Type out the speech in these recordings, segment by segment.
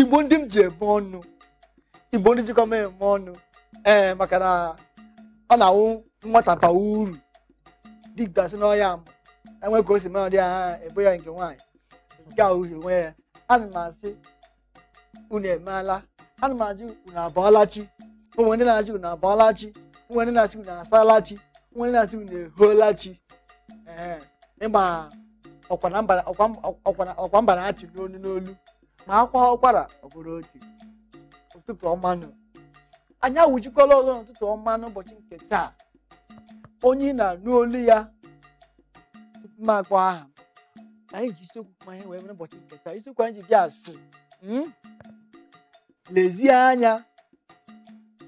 Igbo ndị m ji eme ọnụ Igbo ndị jikwa m eme ọnụ maka na ọ na-awụ nwatapa uru dịka sị n'ọya m enwe ka o si mee ọdị agha ebo ya nke nwaanyị nke a uhie nwe ya ana m asị unu emeela ana m ajụ unu abọọlachi ụmụ ndị na-achị unu abọọlachi ụmụ ndị na-asị unu asalachi ụmụ ndị na-asị unu ehuolachi ịgba ọkwa mba na-achị n'olu n'olu ma akwa ụkwara ọbụrụ otu ụtụtụ ọmanụ anyị awụjikwala ọzọ n'ụtụtụ ọma n'ụbọchị nke taa onye na-anụ olu ya tupu m akpọ aha anyị ji isiokwu anyị wee mere ụbọchị nke taa isiokwu anyị ji bịa sị lezie anya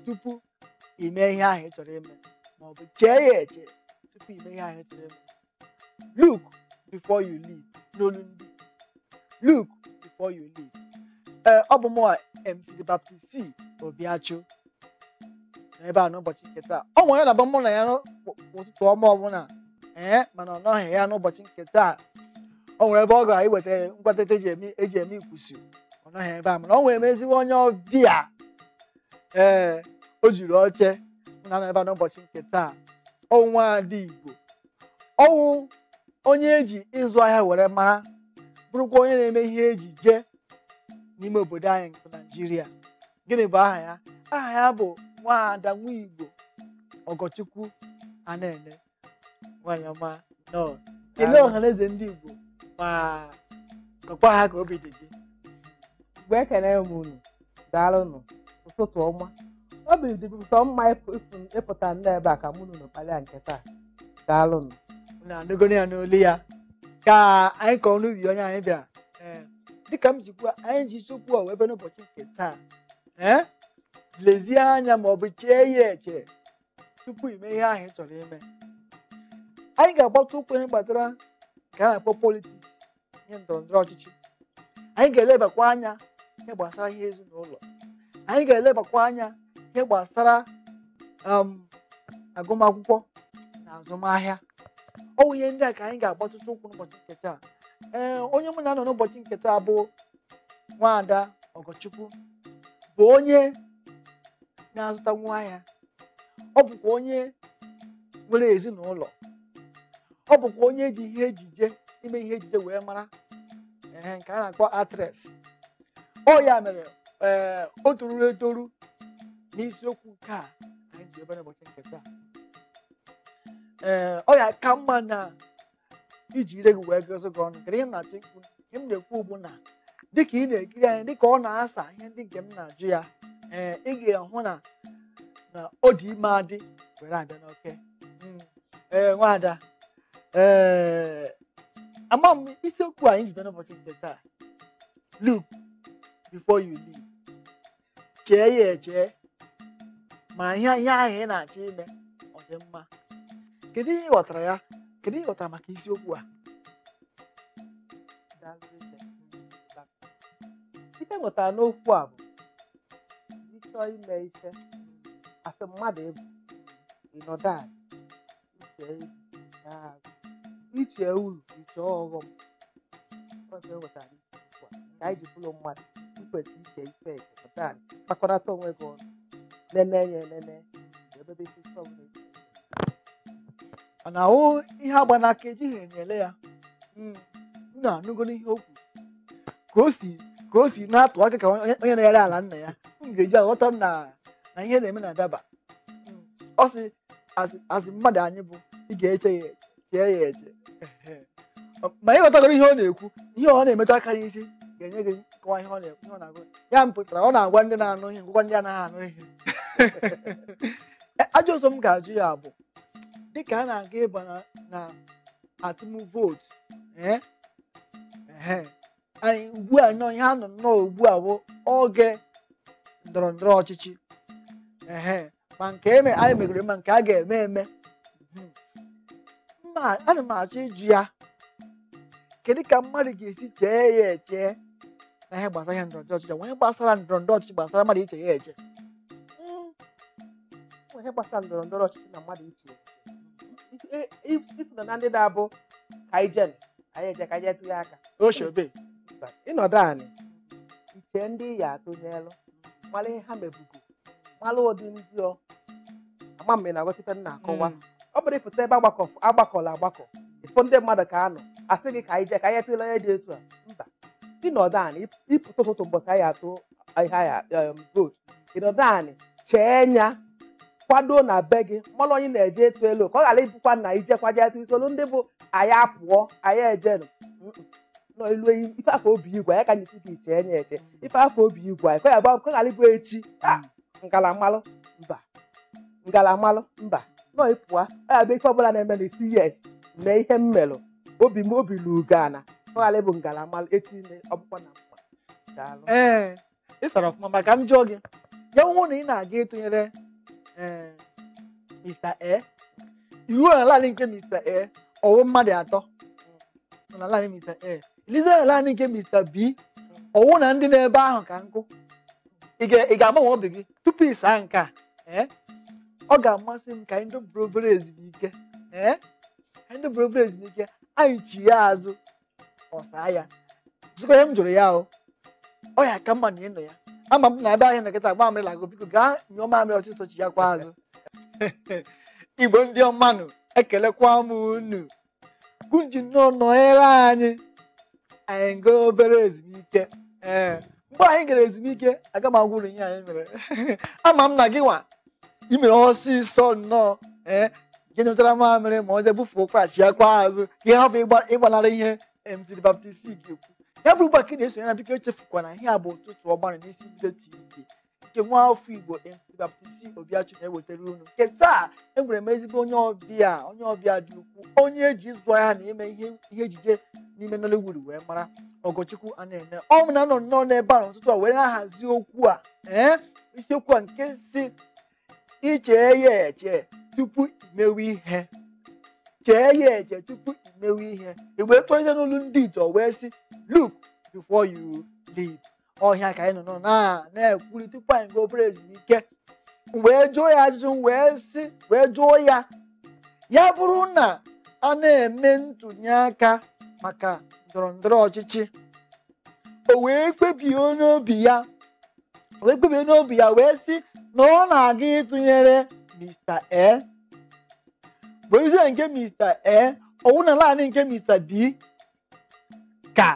tupu ime ihe ahụ ị chọrọ ime ma ọ bụ chee ya eche tupu ime ihe ahụ ị chọrọ ime. Look before you leave n'olu ndị look before you leave. Ọ bụ mụ MC The Baptist C. Obiachụ n'ebe a n'ụbọchị nke taa. Ọ nwere na mụ na ya n'ụtụtụ ọma ọbụla mana ọ nọghị ya n'ụbọchị nke taa. Ọ nwere ebe ọ gara iweta ngwatete eji eme ikwusi ọ nọghị ebe a mana ọ nwere emeziwe onye ọbịa o jiri oche na ebe a n'ụbọchị nke taa. Ọnwa Ada Igbo ọwụ onye eji ịzụ ahịa were mara bụrụkwa onye na-eme ihe eji jee n'ime obodo anyị nke Naịjirịa. Gịnị bụ aha ya? Aha ya bụ Nwaada Nwigbo Ọgọchukwu Anene nwanyị ọma nọ. Kelee ọhaneze ndị Igbo ma kakwa ha ka obi dị gị. Mgbe ekene m unu daalụnụ ụtụtụ ọma. Obi dị m sọ mma ịpụta n'ebe a ka mụ unu kpalịa nke taa. Daalụnụ. Na-anụgoro ya n'olu ya ka anyị kọọ n'ubi onye anyị bịara. Dịka m jikwa anyị ji isiokwu a ebe n'ụbọchị nke taa lezie anya ma ọ bụ chee ya eche tupu ime ihe ahụ ị chọrọ ime. Anyị ga-agbata ụkwụ ihe gbasara ka a na-akpọ politiks, ihe ndọrọndọrọ ọchịchị. Anyị ga-elebakwa anya ihe gbasara ihe ezinụlọ. Anyị ga-elebakwa anya ihe gbasara agụmakwụkwọ na azụmahịa. Ọ bụ ihe ndị a ka anyị ga-agbatụta ụkwụ n'ụbọchị nke taa. Onye mụ na-anọ n'ụbọchị nke taa bụ Nwaada Ọgọchukwu bụ onye na-azụta ngwaahịa. Ọ bụkwa onye nwere ezinụlọ. Ọ bụkwa onye ji ihe ejije ime ihe ejije wee mara nke a na-akpọ actress. Ọ ya mere o toruru etoru n'isiokwu nke a anyị ji ebe n'ụbọchị nke taa. Ọ ya ka mma na iji ire gị wee gozo gị ọnụ. Kedu ihe m na-achọ ikwu? Ihe m na-ekwu bụ na dịka ị na-ekiri anyị dịka ọ na-asa ihe ndị nke m na-ajụ ya ị ga-ahụ na ọ dị ime adị were abịa n'oke. Nwaada ama m isiokwu anyị ji bịa n'ụbọchị nke taa. Look before you leave. Chee ya eche ma ihe ahụ ị na-achọ ime ọ dị mma. Kedu ihe ị ghọtara ya? Kedu ihe ị ghọtara maka isiokwu a? Ife nwetara n'okwu a bụ ịchọ ime ife asị mmadụ ịbụ ịnọdụ ala iche uru iche ọghọm. Ife nwetara n'isiokwu a ka anyị ji bụrụ mmadụ ikwesị iche ife eche nọdụ ala kpakọrọta onwe gị ọnụ nene ya enene ebebe ife isi ọbụla eche. Ọ na-awụ ihe agba n'aka ejighị enyele ya. Nna anụgo n'ihe o kwuru ka o si na-atụ aka ka onye na-ere ala nna ya. M ga-eji aghọta na ihe na-eme na-adaba. Ọ sị asị mmadụ anyị bụ ị ga-eche ya chee ya eche. Ma ịghọtagoro ihe ọ na-ekwu, ihe ọ na-emetụ aka n'isi ga-enye gị nkọwa ihe ọ na-agụ. Ya mpụtara ọ na-agwa ndị na-anụ ihe ngwụkwa ndị anaghị anụ ihe. Ajọ ụzọ m ga-ajụ ya bụ dịka a na-aga ịba na atụm vootu anyị ugbu a nọ ihe a nọ nnọọ ugbu a bụ oge ndọrọndọrọ ọchịchị ma nke anyị megoro ma nke a ga-eme eme. Ana m achọ ịjụ ya kedu ka mmadụ ga-esi chee ya eche na ihe gbasara ihe ndọrọndọrọ ọchịchị nwe ihe gbasara ndọrọndọrọ ọchịchị gbasara mmadụ iche ya eche. Ihe gbasara ndọrọndọrọ ọchịchị na mmadụ iche iso na ndị na-abụ ka anyị eje ka anyị tụnye aka Oshobe ịnọdụ anị chee ndị ya atụnyelụ mara ihe ha mebugo mara ụdị ndị ama mgbe na-aghọta ife na-akọwa ọ bụrụ ịpụta ebe agbakọla agbakọ ịfụ ndị mmadụ ka anọ asị gị ka anyị jee ka anyị etụla onye dị etu a mba ịnọdụ anị ịpụta ụtụtụ mbọsị anyị atụ ahịa vootu ịnọdụ anị chee nya kwado na be gị mmalụ onye na-eje etu elu ka ọ ghara ịbụkwa na ijekwaje etu isolu ndị bụ anyị apụọ anyị ejenụ nọ ilu ife afọ obi igwe anyị ka nyesi gị chee nya eche ife afọ obi igwe anyị ka ọ ghara ịbụ echi ngalamalụ mba nọ ịpụa ọ ya bụ ife ọbụla na-eme na isi yes mee ihe m melụ obi lugo ana ọ ghara ịbụ ngalamalụ echi ọbụkwa na mkpa daalụ ị sara ọfụma maka m jụọ gị ya nwụ na ị na-aga ịtụnyere Mr. A iruo na naanị nke Mr. A ọwụ mmadụ atọ na naanị Mr. A ilize na naanị nke Mr. B ọwụ na ndị n'ebe ahụ ka nkụ ị ga-agbanwe obi gị tupu ị saa nke a ọ ga-amasị m ka anyị dobere obere ezumike anyị dobere obere ezumike anyị chi ya azụ ọsaa ya zụkọ ihe m jụrụ ya ọ ya ka mma na ịnọ ya ama m na-abịa ahịa nkịta mamịrị lago biko gaa nyụọ mamịrị ọtụtụ chi ya kwa azụ Igbo ndị ọmanụ ekelekwa m unu kunji nnọọ nọnyere anyị gaa obere ezumike mgbe anyị gara ezumike aga m agwụrụ ihe anyị mere ama m na gị nwa i mere ọsịsọ nnọọ gị nyụtara mamịrị ma ọ jee bufuo kwachi ya kwa azụ ka ị hapụ ịgbanara ihe MC Baptist ekwu ya bụ ụgbọ ka ị na-esonye na biko echefukwana ihe a bụ ụtụtụ ọgbara n'isi mbido TV nke nwa afọ Igbo MC Baptist Obiachu na-ewetara unu nke taa enwere m ezigbo onye ọbịa dị ukwuu onye eji ịzụ ahịa na ime ihe ejije n'ime Nollywood wee mara Ogochukwu Anene ọ na nọ nnọọ n'ebe a n'ụtụtụ a were na-ahazi okwu a isiokwu a nke si iche ya eche tupu imewe ihe chee ya eche tupu imewe ihe igbe tụrụzie n'olu ndị Ijaw wee sị look before you leave ọhịa ka anyị nọ na-ekwuri tupu anyị gaa obere ezumike wee jụọ ya ajụjụ wee jụọ ya bụrụ na a na-eme ntụnye aka maka ndọrọndọrọ ọchịchị o wee kpebie n'obi ya wee sị na ọ na-aga ịtụnyere Mr. A werezie nke Mr. A ọwụ na naanị nke Mr. D ka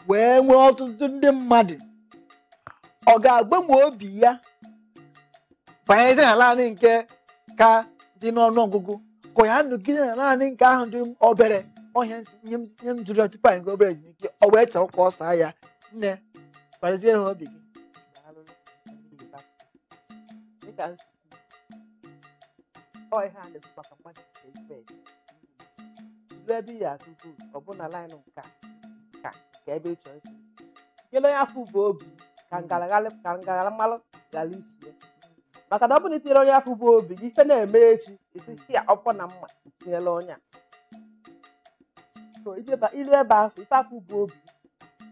wee nwee ọtụtụ ndị mmadụ ọ ga-agbanwe obi ya banyezi na naanị nke ka dị n'ọnụ ọgụgụ ka ya nọgide na naanị nke ahụ dị obere ọhịa ihe m jụrụ ya tupu anyị gaa obere ezumike ọ wee chọrọ ka ọ saa ya nne gwarezie ha obi gị ihe a na-ekwu maka mmadụ ilu ebe ị atụ vootu ọ bụ na laịnụ nke ebe ị chọrọ nyere onye afọ bụ obi ka ngara mmalụ gara isi ya maka na ọ bụ na itinyere onye afọ bụ obi gị ife na-eme echi isi ya ọkwọ na mma tinyela onye a so ilu ebe afọ ife afọ bụ obi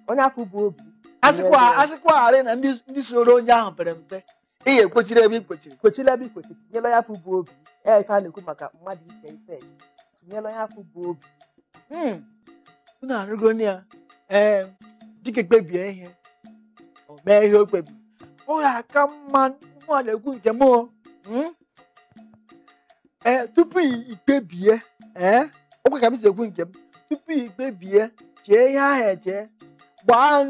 onye afọ bụ obi asịkwagharị na ndị soro onye ahụ pere mpe ị ga-ekwechiri ebe i kwechiri tinyela onye afọ bụ obi ife a na-ekwu maka mmadụ iche ife tinyela onye afọ bụ obi unu arụgo ya dịka kpebie ihe o mee ihe o kpebiri ọ ga-aka mma mmadụ ekwu nke m tupu ikpebie okwe ka m si ekwu nke m tupu ikpebie chee ihe ahụ eche gbaa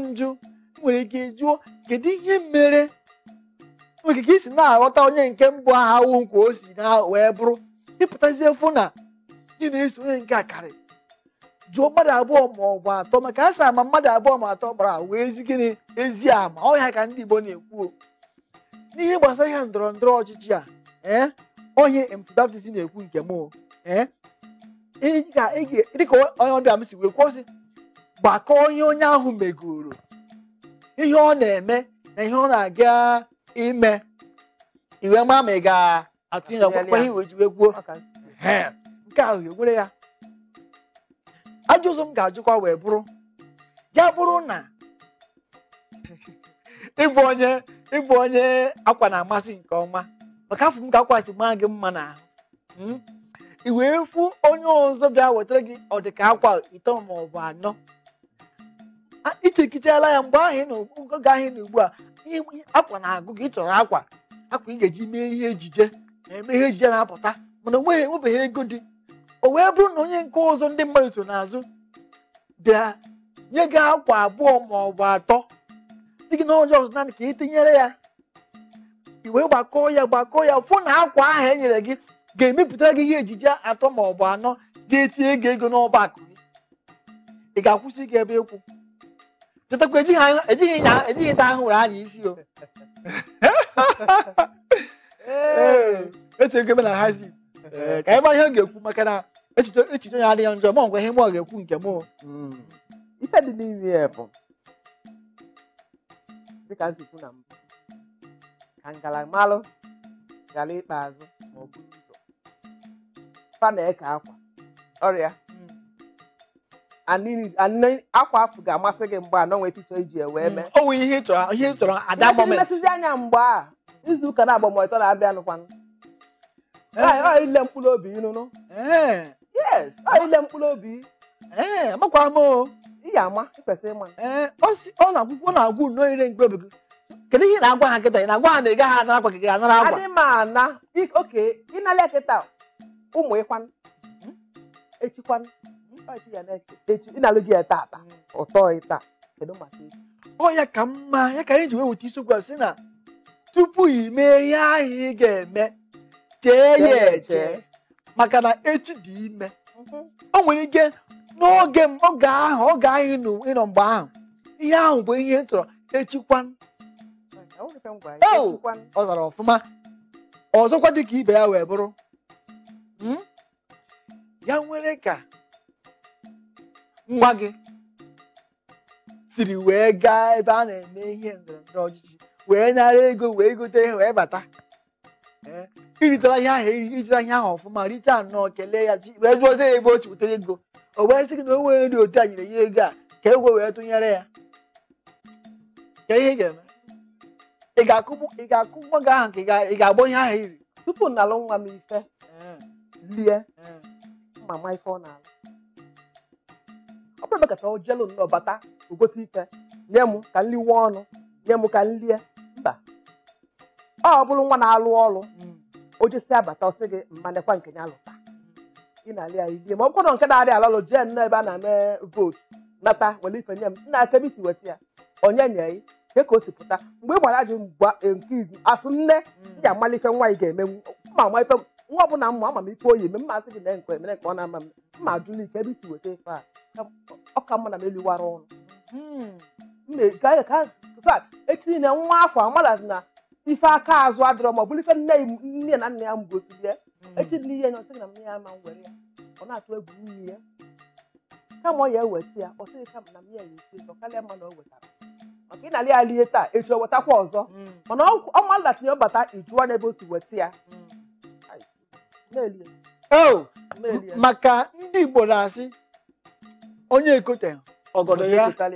njụ nwere ike jụọ kedu ihe mere nwere ike isi na-aghọta onye nke mbụ aha awụ nke o si na wee bụrụ ịpụtazie fụ na ị na-eso onye nke akarị jụọ mmadụ abụọ ma ọ bụ atọ maka a sị ama mmadụ abụọ ma atọ gbara wee ezi gịnị ezi ama ọhịa ka ndị Igbo na-ekwu n'ihe gbasara ihe ndọrọndọrọ ọchịchị a onye MC Baptist na-ekwu nke m dịka onye ọbịa m si wee kwuo sị gbakọọ ihe onye ahụ megoro ihe ọ na-eme na ihe ọ na-aga ime iwe ma ị ga-atụnye ọkpụkpọ ihe iwe ji wee kwuo nke ahụ enwere ya ajọ ụzọ m ga-ajụkwa wee bụrụ ya bụrụ na ịbụ onye akwa na-amasị nke ọma maka afọ m ga-akwasị maa gị mma n'ahụ i wee fụ onye ọzọ bịa wetara gị ọ dị ka akwa ịtọ ma ọ bụ anọ ichekichala ya mgbe ahụ oge ahụ na ugbu a akwa na-agụ gị chọrọ akwa ị ga-eji mee ihe ejije eme ihe ejije na-apụta mana enwebeghị ego dị o wee bụrụ na onye nke ọzọ ndị mmadụ so n'azụ bịa nye gị akwa abụọ ma ọ bụ atọ dị gị n'ọjọọ ọzọ naanị ka ị tinyere ya i wee gbakọọ ya fụ na akwa ahụ e nyere gị ga-emepụtara gị ihe ejije atọ ma ọ bụ anọ ga-etinye gị ego n'ọba akụ gị ị ga-akwụsị gị ebe ịkwụ chetakwa ejighị nta ahụ hụrụ anya isi o ego ebe na hazi ka anyị mara ihe ọ ga-ekwu maka na echiche ya adịghị njọ ma ngwa ihe mụ ọ ga-ekwu nke m ife dị n'ime ya bụ dịka nzikwu na mbụ ka ngalamalụ gara ikpeazụ ma ọ bụ ụzọ fa na-eke akwa ọrịa akwa afọ ga-amasị gị mgbe a na onwe pichọ iji wee mee o nwere ihe ị chọrọ ada moment mesizi anya mgbe a izu ụka na agbamọtọ na-abịa nụkwanụ ile mkpụrụ obi ịnụnụ yes ile mkpụrụ obi amakwa m ị ga-ama ikwesịrị ịma ọ na-akwụkwọ na-agwụ nnọọ ire mkpụrụ obi gị kedu ihe na-agwa ha kịta ị na-agwa ha na ị gaghị anara akwa gị ga-anara akwa adị m ana oke ịnalịa kịta ụmụ ịkwanụ echikwanụ echi ịnalụ gị ya tata ụtọ ịta kedu maka echi ọ ya ka mma ya ka anyị ji wee weta isiokwu a sị na tupu ị mee ihe ahụ ị ga-eme chee ya eche maka na echi dị ime o nwere ike n'oge ahụ ịnọ mgbe ahụ ihe ahụ bụ ihe chọrọ echikwanụ ọ zara ọfụma ọzọkwa dịka ibe ya wee bụrụ ya nwere ka nwa gị siri wee gaa ebe a na-eme ihe ndọrọndọrọ ọchịchị wee nara ego wee gote ihe wee bata iritara ihe ahụ ijira ihe ahụ ọfụma richa nnọọ kelee ya wee jụọzie ya ebe o si wetara ego o wee sị gị na o nwere nri otu a nyere ya ego a ka ego wee tụnyere ya ka ihe ga-eme ị ga-akụ nwa gị ahụ ka ị ga-agbọ ihe ahụ iri tupu nalụ nwa m ife lie mama ife ọ na-alụ ọ bụrụ mekata o jelu nnọọ bata ogote ife nye m ka nliwe ọnụ nye m ka nlie mba ọ bụrụ nwa na-alụ ọrụ o jesi abata ọ sị gị mmanekwa nke ya lụta ị na-alị ya ilie ma ọ bụrụ nke na-adị alalụ jee nnọọ ebe a na-eme vootu nata were ife nye m nna aka ebe isi weta ya onye nye ka o si pụta mgbe ị gbara ajụ mgba nke izu asụ nne ị ga-amali ife nwa ị ga-eme mma ama ife nwa ọbụla mma ama m ife oyi eme mma asị gị na nke emere nke ọ na-ama m mma ajụla ike ebe isi weta ife a ọ ka mma na m eliwara ọnụ echi na nwa afọ amala na ife aka azụ adịrọ ma ọ bụrụ ife nne na nna ya m gosiri ya echi dị n'ihe ọ sịghị na nne ya ma m were ya ọ na-atụ egwu nne ya kama ọ ya eweta ya ọ sịghị kama na m ya esi ụtọ karịa mma na o wetara maka ị na-alị ya lie taa echi o wetakwa ọzọ mana ọ mala tinye ọbata ijụwa n'ebe o si weta ya maka ndị Igbo na-asị onye ekote ọgọdọ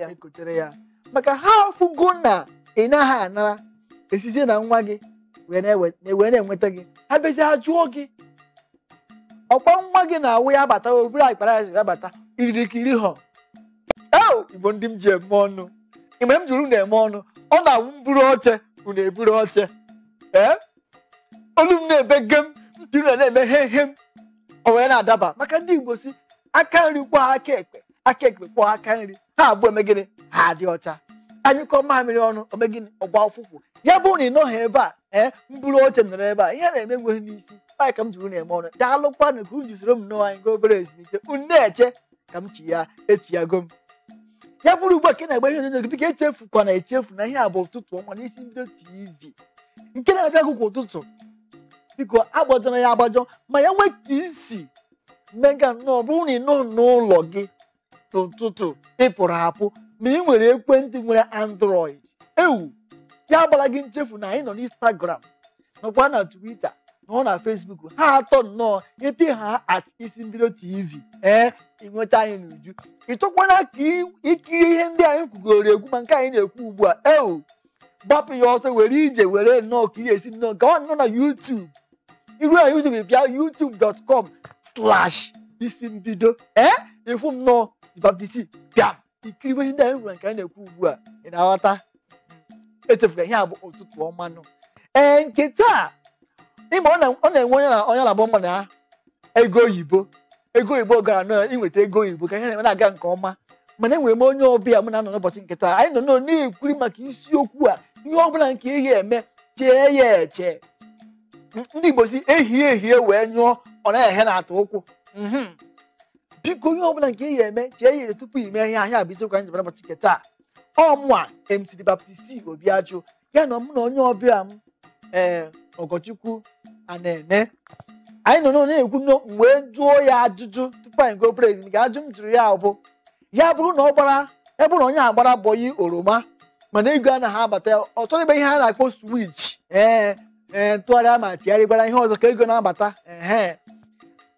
ya ekotere ya maka ha afụgo na ị naghị anara esizie na nwa gị wee na-enweta gị ha bezi ha jụọ gị ọkwa nwa gị na-awụ ya bata obere akpara ya si ya bata irikiri họ Igbo ndị m ji eme ọnụ mgbe m jụrụ na-eme ọnụ ọ na-awụ mburu oche unu eburu oche olu m na-ebe gem ntiri na-eme hem o wee na-adaba maka ndị Igbo si aka nri kwa aka ekpe kwa aka nri ha abụọ emegịnị ha dị ọcha anyụkọ mamịrị ọnụ omegịnị ọgba ọfụfụ ya bụrụ na ị nọghị ebe a mburu oche nọrọ ebe a ihe na-emegweghị n'isi anyị ka m jụrụ na-eme ọnụ daalụkwanụ ka unu jisoro m nnọọ anyị gaa obere ezumike unu na-eche ka m echiyago m ya bụrụ ugbu a ka ị na-agba ihe onyonyo gị biko echefu na ihe a bụ ụtụtụ ọnwa n'isi mbido TV nke na-abịa gị kwa ụtụtụ biko agbajọna ya agbajọ ma ya nwee ka isi mega nnọọ bụrụ na ị nọ n'ụlọ gị n'ụtụtụ ịpụrụ apụ ma ị nwere ekwentị nwere Android ya agbala gị nchefu na anyị nọ n'Instagram nọkwa na Twitter nọ na Facebook ha atọ nnọọ epi ha @isimbido TV ịnweta anyị n'uju ịchọkwana ka ikiri ihe ndị anyị kwugoro egwu ma nke anyị na-ekwu ugbu a gbapụ ya ọsọ were ije were nnọọ ka ị ga-esi nnọọ gawa nọ na YouTube iru na YouTube bịa youtube.com/isimbido ịfụ m nnọọ baptisi bịam ikiriwe ihe ndị anyị nwere nke anyị na-ekwu ugbu a ị na-aghọta echefuga ihe a bụ ụtụtụ ọma nụ nke taa ịma ọ na-enwe onye na-agba mmadụ ha ego oyibo gara na inweta ego oyibo ka ihe na-eme na-aga nke ọma mana enwere m onye ọbịa m na-anọ n'ụbọchị nke taa anyị nọ na-ekwuri maka isiokwu a ihe ọ bụla nke ihe eme chee ya eche ndị Igbo si ehie wee nyụọ ọ na-ehe na-atụ ụkwụ biko ihe ọbụla nke ihe eme chee ya ere tupu ime ihe ahịa bụ isiokwu anyị jebere ụbọchị nke taa ọmụa MC The Baptist Obiajụ ya na mụ na onye ọbịa m Ọgọchukwu Anene anyị nọ na-ekwu wee jụọ ya ajụjụ tupu anyị go praise nke ajụ m jụrụ ya bụ ya bụrụ na ọ gbara ebe na onye agbara bọyị oroma mana ego anaghị abata ya ọ chọrọ ibe ihe a na-akpọ switch tụgharịa ma chigharịbara ihe ọzọ ka ego na-abata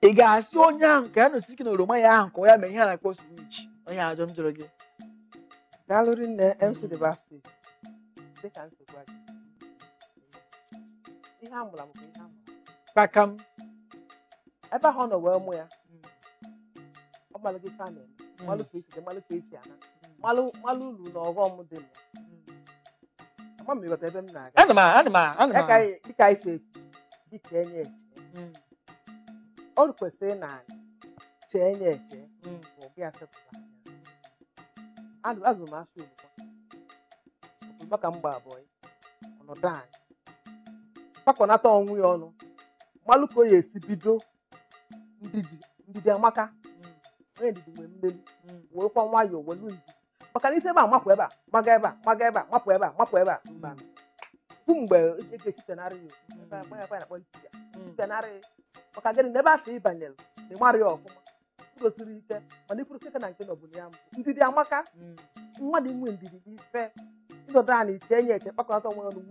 ị ga-asị onye ahụ ka ya nọsi ike na oroma ya ahụ ka ọ ya mee ihe a na-akpọ switch onye ajụ m jụrụ gị Daalụ nne MC The Baptist dịka m si gwa gị ihe a mụrụ bụ ihe a mụrụ kpakam ebe ahụ ọ nọ wee mụ ya ọ gbalụ gị fa na-eme malụ ka esi malụ ka esi ana malụ uru na ọghọm dị na ama m ịghọta ebe m na-aga dịka anyị si gị chee nye eche ọ kwesịrị na chee nye eche bụ gị asepụta anya azụrụ m afọ oroma ka mgba abụọ ọnọdụ anyị kpakọnata onwe ya ọnụ malụ ka o ya esi bido ndidi amaka onye ndidi nwere mmeri werekwa nwayọọ welu ndidi maka na isi ebe a mapụ ebe a maga ebe a maga ebe a mapụ ebe a mapụ ebe a mba bụ mgbe e ga-etipịanarị ya na-akpọ tipịanarị maka gịnị na ebe afọ ịbanyere na ịmarị ya ọfụma gosiri ike mana ikwuru site na nke na ọbụla ya mbụ ndidi amaka mmadụ inwe ndidi dị mfe ịnọdụ a na iche enye eche kpakọnata onwe ya ọnụ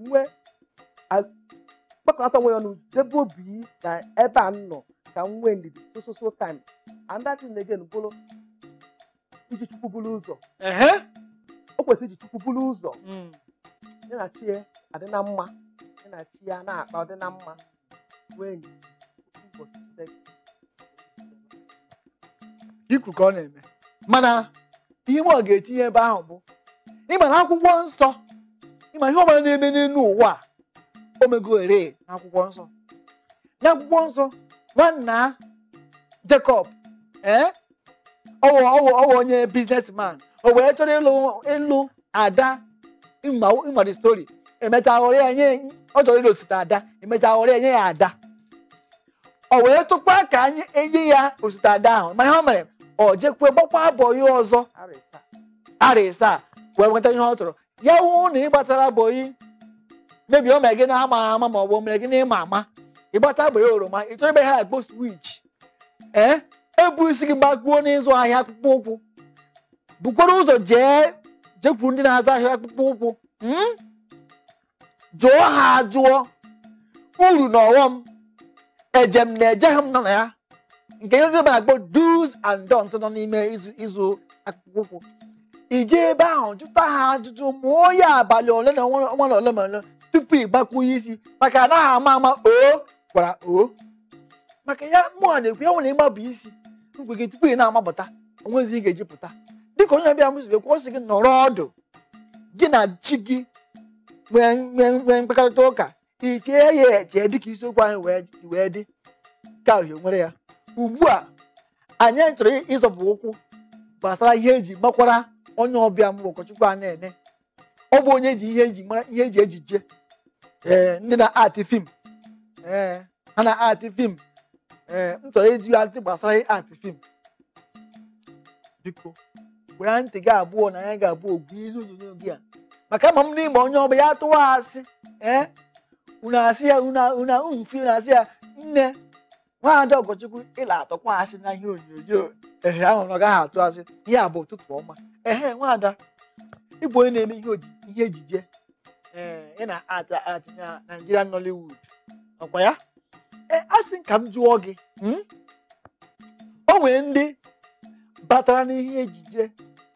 kpakọnata onwe ya ọnụ debe obi ka ebe a nọ ka m nwee ndidi so time and that thing again bụrụ iji Chukwu bụrụ ụzọ o kwesịrị iji Chukwu bụrụ ụzọ ya na chi adị na mma ya na chi ya na-akpa ọ dị na mma wee ikwu ka ọ na-eme mana ihe m ọ ga-etinye ebe ahụ bụ ịma na akwụkwọ nsọ ịma ihe ọbụla na-eme n'elu ụwa o megoghere n'akwụkwọ nsọ nwanna Jacob ọwụ onye businessman o wee chọrọ ịlụ ada ịma the story emecha ghọrọ ya nye ọ chọrọ ịlụ osite ada emecha ghọrọ ya nye ya ada o wee tụkwa ka anyị enye ya osite ada ahụ ma ihe ọ mere ọ jekwe gbakwa abọyị ọzọ arịsa wee nweta ihe ọ chọrọ ya wụ na ịgbatara abọyị mebi o mere gị na-ama ama ma ọ bụ mere gị na ịma ama ịgbata abọyị oroma ị chọrọ ebe ha akpọ switch ebu isi gị gbagbuo n'ịzụ ahịa akpụkpọ ụkwụ bukwara ụzọ jekwuru ndị na-azụ ahịa akpụkpọ ụkwụ jụọ ha ajụọ uru na ọghọm ejem na ejeghị m nọ na ya nke ihe ndị na-akpọ do's and don'ts nọ n'ime ịzụ akpụkpọ ụkwụ ije ebe ahụ jụta ha ajụjụ mụọ ya abalị ole na ọnwa na ole ma ole tupu ịgbakwunye isi maka anaghị ama o gwara o maka ya mmụọ na-ekwu ya nwere ịgbabụ isi mgbe gị tupu ị na-amapụta onwezi ị ga-eji pụta dịka onye ọbịa mụzibekwa ọ sị gị nọrọ ọdụ gị na chi gị nwee mkparịta ụka ichee ya eche dịka isiokwu anyị wee dị ka uhie nwere ya ugbu a anyị chọrọ ịzọpụ ụkwụ gbasara ihe eji makwara onye ọbịa m Ụkọchukwu Anene ọ bụ onye ji ihe eji ejije ndị na-atị fim ha na-atị fim m chọrọ iji atị gbasara atị fim biko gwara ntị gị abụọ na anyị ga-abụ ogwu ilu onyonyo gị a maka ama m n'ime onye ọbụla ya tụwa asị unu asị ya mfi unu asị ya nne nwaada Ụkọchukwu ịla atọkwa asị na ihe onyonyo ahụ na ọ gaghị atụ asị ihe a bụ ụtụtụ ọma nwaada ịbụ onye na-eme ihe ejije ị na-atị na Nigerian Nollywood ọkwa ya asị ka m jụọ gị o nwere ndị batara n'ihe ejije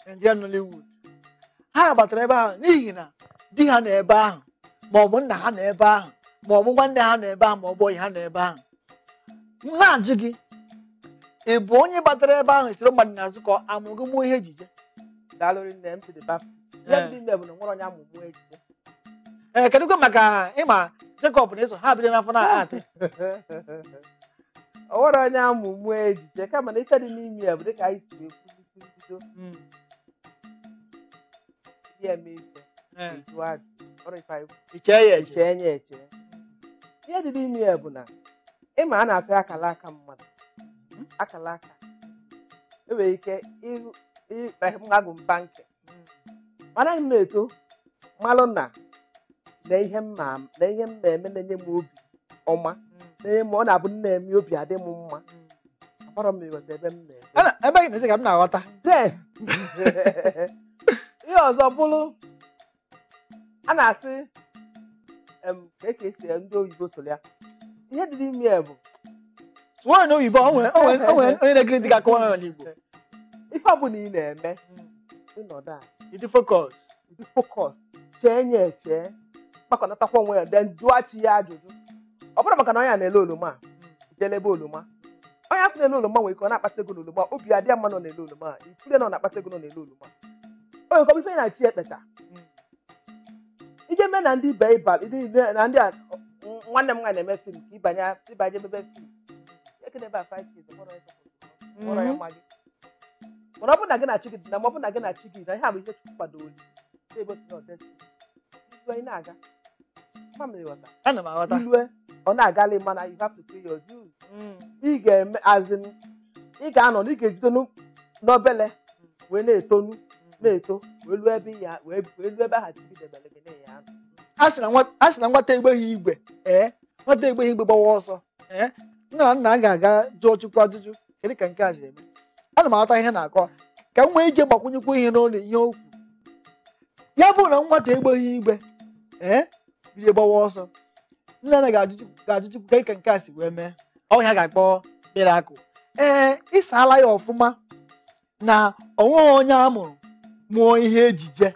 Nigerian Nollywood ha batara ebe ahụ n'ihi na di ha nọ ebe ahụ ma ọ bụ nna ha nọ ebe ahụ ma ọ bụ nwanne ha nọ ebe ahụ ma ọ bụ oyi ha nọ ebe ahụ na-ajụ gị ị bụ onye batara ebe ahụ soro mmadụ n'azụ ka amụrụ gị mụọ ihe ejije daalụrị nne MC The Baptist. Ihe dị ime bụ na nwere onye amụmụ ejije. Kedụ maka ịma Jacob na eso ha bido n'afọ na-atị. O nwere onye amụmụ ejije kama na ife dị n'ime ya bụ dịka anyị si ekwu n'isi mbido. Ihe eme ife eju ajụ ọrụ ife anyị Ichee ya eche. chee nye eche. Ihe dị n'ime ya bụ na ịma a na-asị akala aka mmadụ akala aka enwere ike agụ mba nke mana m na-eto malụ na ihe m na-eme na-enye m obi ọma ọ na-abụ na-eme obi adị m mma akpọrọ m ịghọta ebe m na-eto Ebe gị na-esi ka m na-aghọta. then ihe ọzọ bụrụ a na-asị ka esi ndị oyibo so ya ihe dị n'ime ya bụ Sụọ ya n'oyibo onye na-ekiri dị ka akọwa ya n'Igbo. ife ọ bụla ị na-eme ịnọdụ a Ịdị focus. ịdị focus chee nye eche gbakọnatakwa onwe ya then jụachi ya ajụjụ ọ bụrụ maka na onye na-ele oloma jelebe oloma onye afọ na-ele oloma nwere ike ọ na-akpata ego n'oloma obi adịa mma nọ na-ele oloma ifule nọ na-akpata ego nọ na-ele oloma onye nke ife na-achị ekpeta ije mee na ndị ibe na ndị nwanne m nwaanyị na-eme fim ka ịbanye emebe fim ekene ebe a 5 years kpọrọ ya nwa gị mana ọ bụ na gị na chi gị dị na ma ọ bụ na gị na chi gị na ihe a bụ ihe Chukwu kwadoro na-egosi na destiny ilu anyị na-aga ma m ịghọta Ana m aghọta. ilue ọ na-agali mana you have to pay your dues ị ga-eme azin ị ga-anọ na ị ga-ebido n'obele wee na-etonu na-eto wee luo ebe ya wee luo ebe aha chi gị debere gị na ya anọ A sị na nwata egbeghị igwe nwata egbeghị igwe gbawa ọsọ nna na nna ga-aga jụọ Chukwu ajụjụ kedu ka nke a si eme. Ana m aghọta ihe na-akọ ka m nwee ike gbakwunyekwu ihe n'ụlọ ihe okwu ya bụ na nwata egbeghị igwe bido gbawa ọsọ nna na ga-ajụ Chukwu kedu ka nke a si wee mee ọhịa ga-akpọ miracle. Ịsaala ya ọfụma na onweghị onye a mụrụ mụọ ihe ejije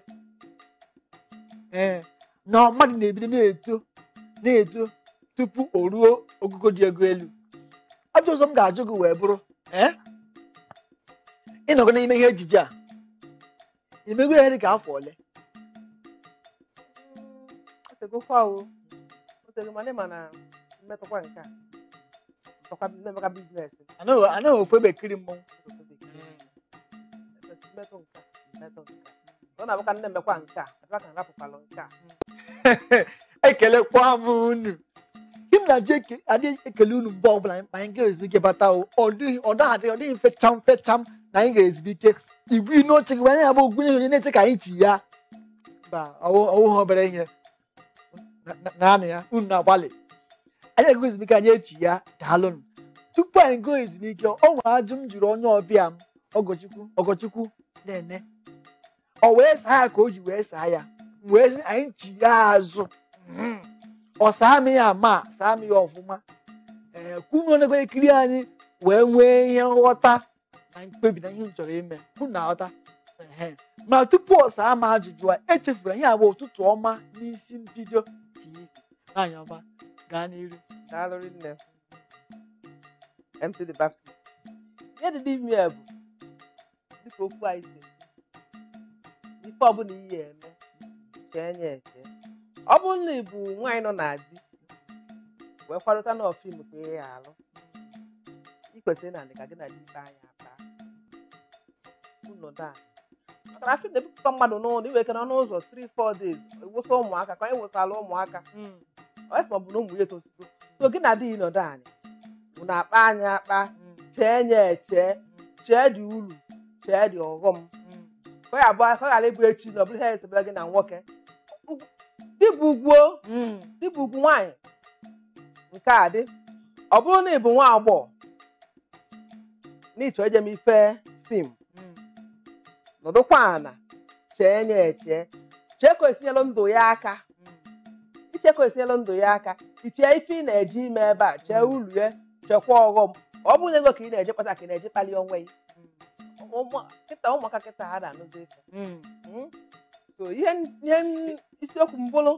na mmadụ na-ebido na-eto tupu o ruo ogugo dị ego elu. Ajọ ụzọ m ga-ajụ gị wee bụrụ ịnọgo n'ime ihe ejije a imego ihe dị ka afọ ole? otego mana mmetụkwa nke a mmemeka biznes Anaghị ofu ebe ekiri mmọnwụ. mmetụ nka ọ na-abụka nne mmekwa nke a adịba ka nrapụkwalụ nke a Ekelekwa m unu im na-eji adị ekele unu mgbe ọbụla ma anyị ga-ezibike bata ọ dịghị fecham na anyị ga-ezibike igwe n'oche gị wanye ya bụ ogwu onye na-eche ka anyị chi ya mba ọwụghị obere ihe na ya unu na-agbalị anyị ego ezibike anyị echi ya daalụnụ. Tupu anyị goo ezibike ọ nwere ajụ m jụrụ onye ọbịa m Ọgọchukwu na-ene ọ wee saa ya ka o ji wee saa ya wee sị anyị chi ya azụ ọ saa m ya ma saa m ya ọfụma kwunonego ekiri anyị wee nwee ihe nghọta na mkpebi na ihe m chọrọ ime bụ na nghọta ma tupu ọ saa m ajụjụ a echefuru ihe abụ ụtụtụ ọma n'isi mbido TV anyị ọma gaa n'iru. daalụrị nne MC The Baptist. Ihe dị n'ime ya bụ dịka okwu anyị si ife ọbụla iyi eme chee nye eche ọ bụrụ na ị bụ nwaanyị nọ na di wee kwarịta na fim ka ị ya alụ ị kwesịrị na ka gị na di ibe anya akpa ụnọdụ maka na fim na-ebupụta mmadụ n'ụlọ iwe kere ọnụ ụzọ 3-4 days wụsa ụmụaka ka anyị wụsala ụmụaka ọ ma ọ bụ na ụmụ ya etosigo so gị na di nọdụ anyị bụ na akpa anyị akpa chee nye eche chee dị uru chee dị ọghọm ka ọ ghara ịbụ echi na ọ bụrụ ihe esebere gị na nwoke dịbụ ugwu nwaanyị nke a dị ọ bụrụ na ị bụ nwa agbọghọ na ịchọ ijem ife fim nọdụkwa ana chee nye eche cheko esinyelụ ndụ ya aka icheko esinyelụ ndụ ya aka ichee ife ị na-eje ime ebe a chee uru ya chekwa ọghọm ọ bụrụ na ego ka ị na-eje kpata ka ị na-eje kpali onwe ya ụmụaka kịta ha na-anụzi ife so ihe isiokwu mbụrụ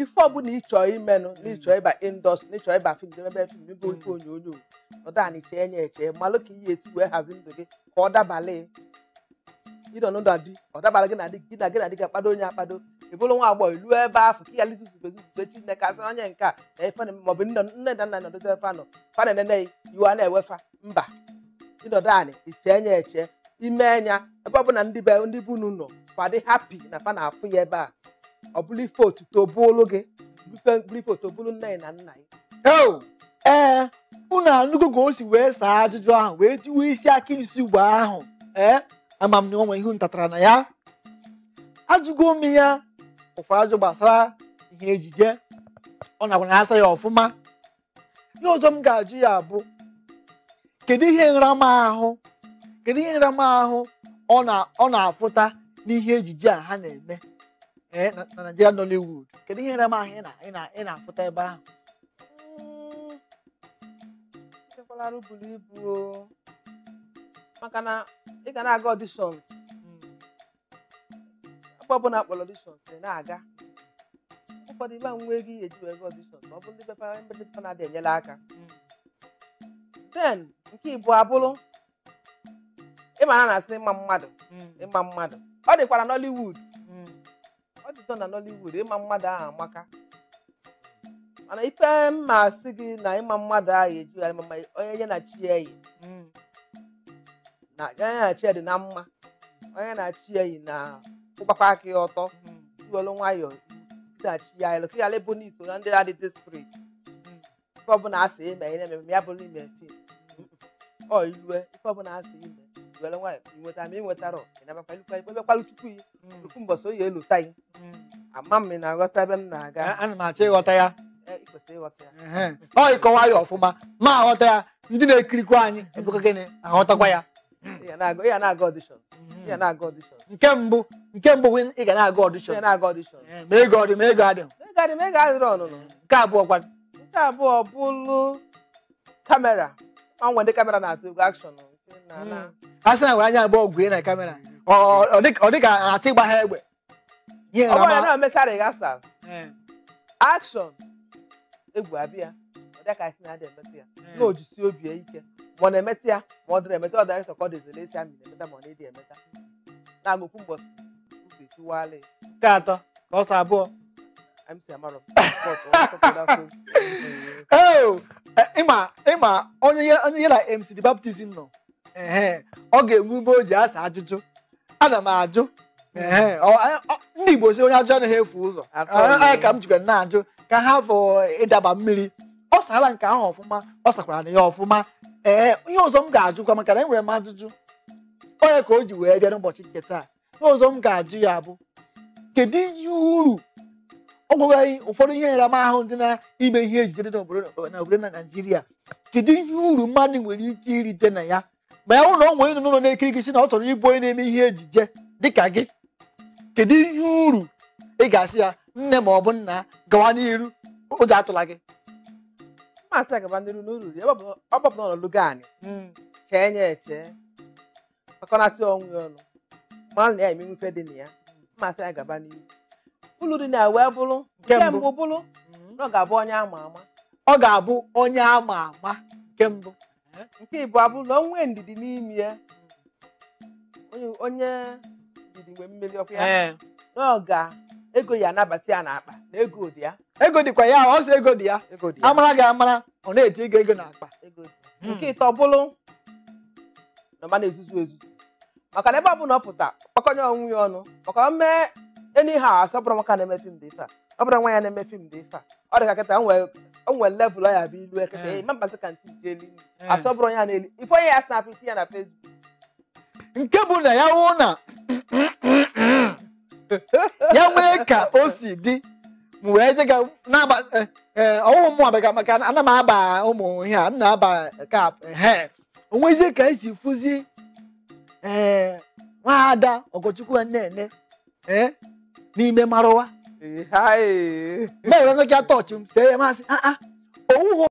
ife ọbụla ịchọ imenụ na ịchọ ịba indọstrị na ịchọ ịba fim ebe fim ebe ife onyonyo nọdụ anyị chee nye eche malụ ka ihe esi wee hazi ndụ gị ka ọ dabalị ịnọ n'ụlọ di ọ dabara gị na di gị na ga-akpado onye akpado ịbụrụ nwa agbọghọ ilu ebe afọ ka ya lizuzube Chineke asị onye nke a efe maọbụ nne na nna nọdozi efe anọ fa na-enene iwu a na-ewefa mba ịnọdụ anị iche enye eche ime enya ebe ọ bụ na ndị bụ unu nọ kwadị hapi na fa na-afụ ya ebe a ọ bụrụ ife otuto bụlụ gị bụrụ ife otuto bụlụ nne na nna ya unu anụgo ka o si wee saa ajụjụ ahụ wee tiwe isi aka isi ugbo ahụ ama m na onwe ihe ntatara na ya ajụgo m ya ụfọdụ ajụ gbasara ihe ejije ọ nakwa na asa ya ọfụma. Ihe ọzọ m ga-ajụ ya bụ kedu ihe nramahụ ọ na-afụta n'ihe ejije a ha na-eme na Nigeria Nollywood? Kedu ihe nramahụ ị na-afụta ebe ahụ? Ekwelarụ buru ibu maka na ị ga na-aga auditions ebe ọ bụla akpọrọ auditions ị na-aga ụfọdụ ibe nwe ego ihe eji wee ga auditions ọ bụ ndị pepa na-adị enyela aka. Then nke Igbo abụrụ ịmara na-asị ịma mmadụ ọ dịkwara Nollywood ọ dịtọ na Nollywood ịma mmadụ ahụ amaka mana ife mma asị gị na ịma mmadụ ahụ eji ya mama onye na chi eyi na onye na chi dị na mma onye na chi eyi na ụgbakwa aka ya ọtọ iwelu nwayọọ na chi ya ịlụ ka ya lebo n'iso na ndị adị desperate ife ọbụla asị ime ihe na-eme ya bụrụ ime fim ọ ilue ife ọbụla asị ime iwelu nwayọọ inweta ma ịnwetara ịnabakwa Chukwu yi okwu mbọsị oyi elota yi ama m na-aghọta ebe m na-aga. Ana m achọ ịghọta ya. Ikwesịrị ịghọta ya. Ọ ịkọwa ya ọfụma ma aghọta ya ndị na-ekirikwa anyị ebuka gịnị aghọtakwa ya. Ị ga na-aga auditions. Nke mbụ ị ga na-aga auditions. Ma ego adị. Ego adịrị ọnụnụ. Nke abụọ kwa. Nke abụọ bụlụ kamera. Ọ ndị kamera na-atụ egwu action. A sị na were anya abụọ gwue na kamera ọ dị ka atụ ịgba ha egbe. Ọ bụrụ na omesara ịghasa action egwu abịa ọ dị ka isi na-adị emetụ ya na ojisi obi ike ma ọ na-emetụ ya ma ọ dịrị emeta ọ dịrịtọ ka ọ dịzere esi amị na-emeta ma ọ na-edi emeta na-agụ okwu mbọsị ụzọ etiwalị. Nke atọ ka ọsọ abụọ ịma onye ya na MC The Baptist nọ ọ ga-enwe ube o ji asa ajụjụ ana m ajụ ndị Igbo si onye ajụ anaghị efu ụzọ ka m jikwa na-ajụ ka ha fụ ịdaba mmiri ọ sara nke ahụ ọfụma ọ sakwara na ya ọfụma. Ihe ọzọ m ga-ajụkwa maka na enwere m ajụjụ onye ka o ji wee bịa n'ụbọchị nke taa. Ihe ọzọ m ga-ajụ ya bụ kedu ihe uru ọ gwaghaghị ụfọdụ ihe nramahụ dị na ime ihe ejije n'obodo na Naịjirịa. Kedu ihe uru mmadụ nwere ike irite na ya ma ya hụ na ọ nwere nọ n'ụlọ na-ekiri gị si na ọ chọrọ ịbụ onye na-eme ihe ejije dịka gị? Kedu ihe uru ị ga-asị ya nne ma ọ bụ nna gawa n'iru ụjọ atụla gị? Mmasị agaba n'iru n'uru ya ọ gbapụ n'ọnọdụ gị anyị chee nye eche akọnatị onwe ya ọnụ ma na ya eme ife dị na ya. Mmasị agaba n'iru ulu dị na wee bụrụ nke mbụ bụrụ na ọ ga-abụ onye ama ama. Ọ ga-abụ onye ama ama nke mbụ. Nke Igbo abụrụ na onwe ndidi n'ime ya onye ndidi nwee mmeri ọkụ ya na ọ ga-ego ya anabata ya n'akpa na ego dị ya. Ego dịkwa ya ọsọ ego dị ya amara gị amara ọ na-eti ego n'akpa. Nke ịtọ bụrụ na ọ na-ezuzu ezuzu maka na ebe ọ bụla ọ pụta kpakọnye onwe ya ọnụ maka o mee eni ha asọbụrụ nwoke na-eme fim dị ife a ọ bụrụ nwa ya na-eme fim dị ife a ọ dị ka kịta o nwere level ọ ya bụ ilu ekete ma mbazi ka ntị ji elu asọbụrụ ya n'elu ife onye ya snap iti ya na Facebook. Nke bụ na ya hụ na ya nwee ka o si dị m wee je ga na-aba ọwụwụ mmụọ abịa maka ana m aba ụmụ ihe a m na-aba kap onwezie ka esi fụzi nwaada Ọgọchukwu Nnene n'ime Marụwa mere nọkịa tọọchị m see ya masị owuhu